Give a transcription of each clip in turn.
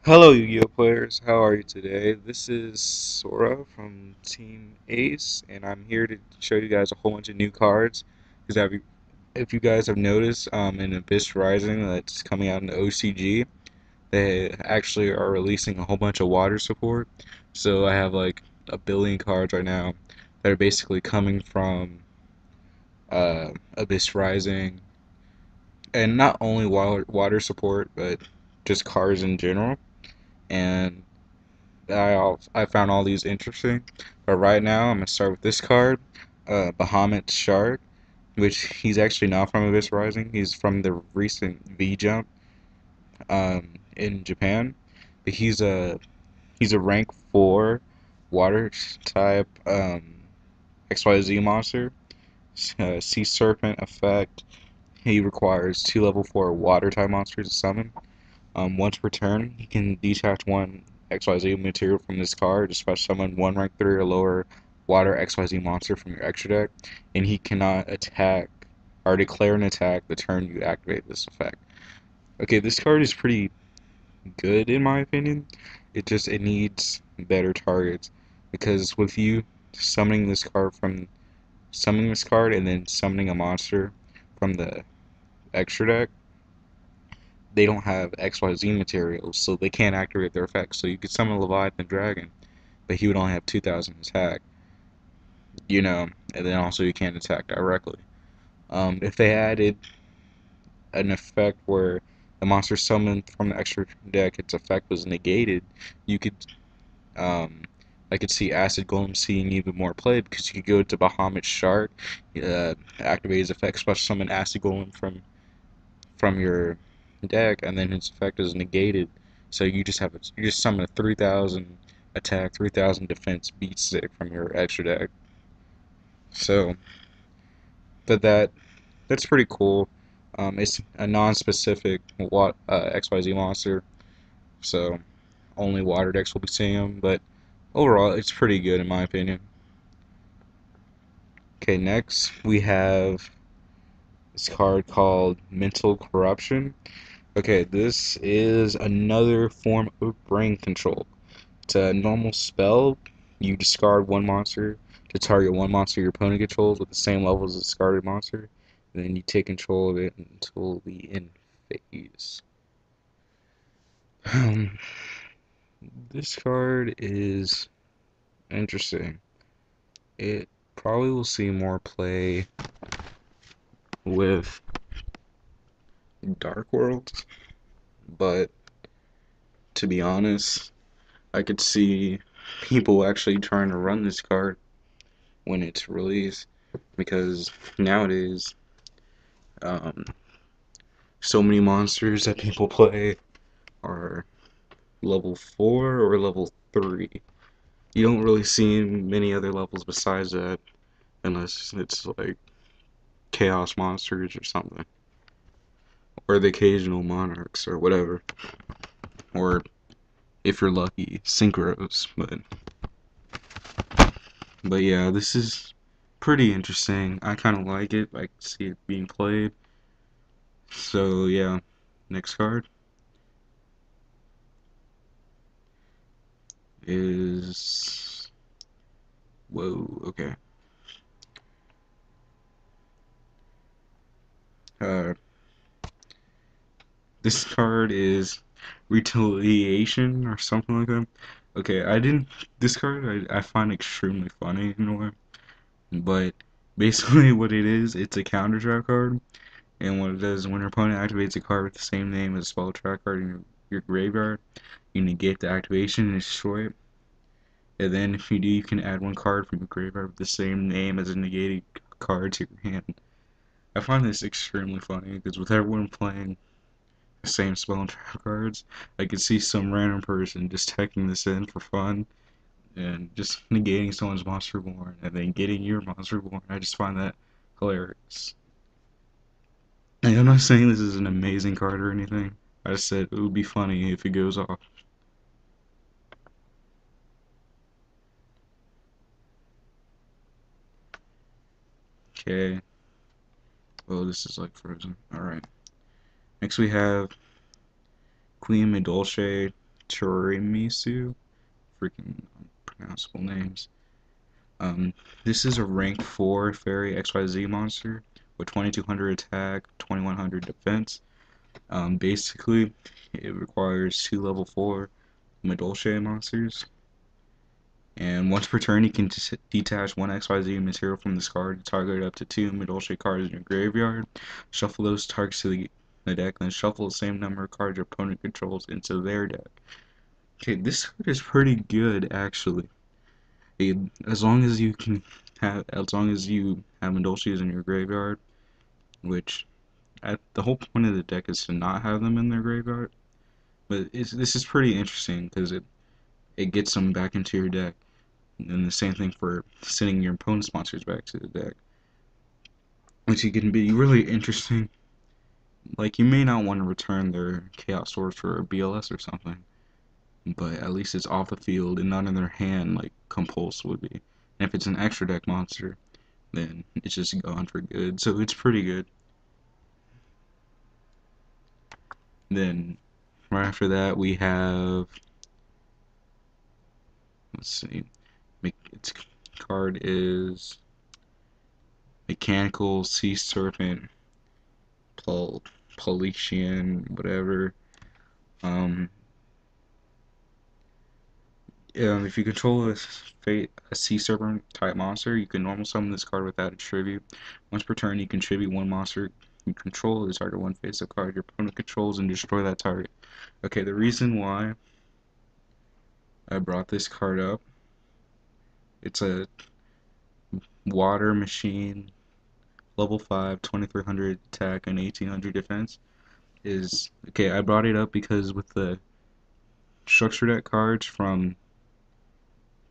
Hello, Yu-Gi-Oh players. How are you today? This is Sora from Team Ace, and I'm here to show you guys a whole bunch of new cards. Because if you guys have noticed, in Abyss Rising that's coming out in OCG, they actually are releasing a whole bunch of water support. So I have like a billion cards right now that are basically coming from Abyss Rising, and not only water support, but just cards in general. And I found all these interesting. But right now, I'm gonna start with this card, Bahamut Shark, which he's actually not from Abyss Rising. He's from the recent V Jump in Japan. But he's a rank 4 water type XYZ monster. Sea Serpent effect. He requires 2 level 4 water type monsters to summon. Once per turn, he can detach one XYZ material from this card to special summon one rank 3 or lower water XYZ monster from your extra deck, and he cannot attack or declare an attack the turn you activate this effect. Okay, this card is pretty good in my opinion. It needs better targets because with you summoning this card and then summoning a monster from the extra deck, they don't have XYZ materials, so they can't activate their effects. So you could summon a Leviathan Dragon, but he would only have 2,000 attack, and then also you can't attack directly. If they added an effect where the monster summoned from the extra deck, its effect was negated, you could, um, I could see Acid Golem seeing even more play because you could go to Bahamut Shark, activate his effect, special summon Acid Golem from your deck, and then its effect is negated. So you just summon a 3,000 attack, 3,000 defense beat stick from your extra deck. So, but that's pretty cool. It's a non-specific XYZ monster, so only water decks will be seeing him. But overall, it's pretty good in my opinion. Okay, next we have this card called Mental Corruption. Okay, this is another form of brain control. It's a normal spell. You discard one monster to target one monster your opponent controls with the same level as the discarded monster, and then you take control of it until the end phase. Um, this card is interesting. It probably will see more play with Dark Worlds, but to be honest, I could see people actually trying to run this card when it's released because nowadays, um, so many monsters that people play are level 4 or level 3. You don't really see many other levels besides that unless it's like chaos monsters or something, or the occasional monarchs or whatever, or if you're lucky, synchros. But yeah, this is pretty interesting. I kind of like it. I can see it being played. So yeah, next card is whoa. Okay. Uh, this card is Retaliation or something like that. Okay, I didn't. This card I find extremely funny in a way, but basically what it is, it's a counter trap card, and what it does when your opponent activates a card with the same name as a spell trap card in your graveyard, you negate the activation and destroy it. And then if you do, you can add one card from your graveyard with the same name as a negated card to your hand. I find this extremely funny because with everyone playing the same spell and trap cards, I could see some random person just taking this in for fun and just negating someone's Monster Born and then getting your Monster Born. I just find that hilarious. And I'm not saying this is an amazing card or anything. I just said it would be funny if it goes off. Okay. Oh, this is like frozen. Alright. Next we have Queen Madolche, Tiarmisu. Freaking unpronounceable names. This is a rank 4 fairy XYZ monster with 2200 attack, 2100 defense. Basically, it requires 2 level 4 Madolche monsters. And once per turn, you can detach one XYZ material from this card to target up to 2 Madolche cards in your graveyard. Shuffle those targets to the deck, then shuffle the same number of cards your opponent controls into their deck. Okay, this card is pretty good, actually. As long as you have Madolches in your graveyard, which the whole point of the deck is to not have them in their graveyard. But this is pretty interesting because it gets them back into your deck, and the same thing for sending your opponent's monsters back to the deck, which can be really interesting. Like, you may not want to return their Chaos Swords for a BLS or something, but at least it's off the field and not in their hand like Compulse would be. And if it's an extra deck monster, then it's just gone for good. So it's pretty good. Then right after that we have, let's see, its card is Mechanical Sea Serpent Plesion, whatever. If you control a Sea Serpent type monster, you can normal summon this card without a tribute. Once per turn, you contribute one monster you control to target one face-up card your opponent controls and destroy that target. Okay, the reason why I brought this card up, it's a water machine, level 5, 2300 attack, and 1800 defense. Okay, I brought it up because with the structure deck cards from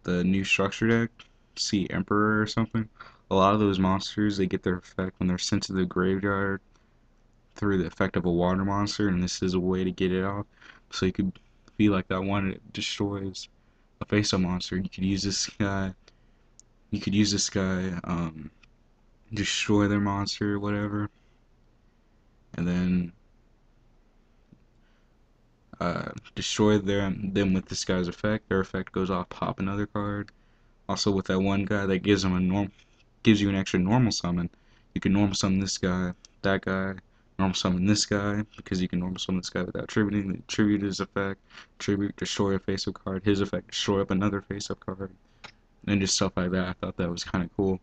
the new structure deck, see Emperor or something, a lot of those monsters, they get their effect when they're sent to the graveyard through the effect of a water monster, and this is a way to get it off. So you could be like that one that destroys a face-up monster. You could use this guy. Destroy their monster or whatever, and then destroy them with this guy's effect. Their effect goes off, pop another card. Also with that one guy that gives you an extra normal summon, you can normal summon this guy, that guy, normal summon this guy, because you can normal summon this guy without tributing. Tribute his effect, tribute, destroy a face-up card, his effect, destroy up another face-up card, and just stuff like that. I thought that was kind of cool.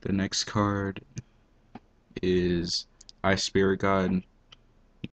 The next card is Ice Spirit God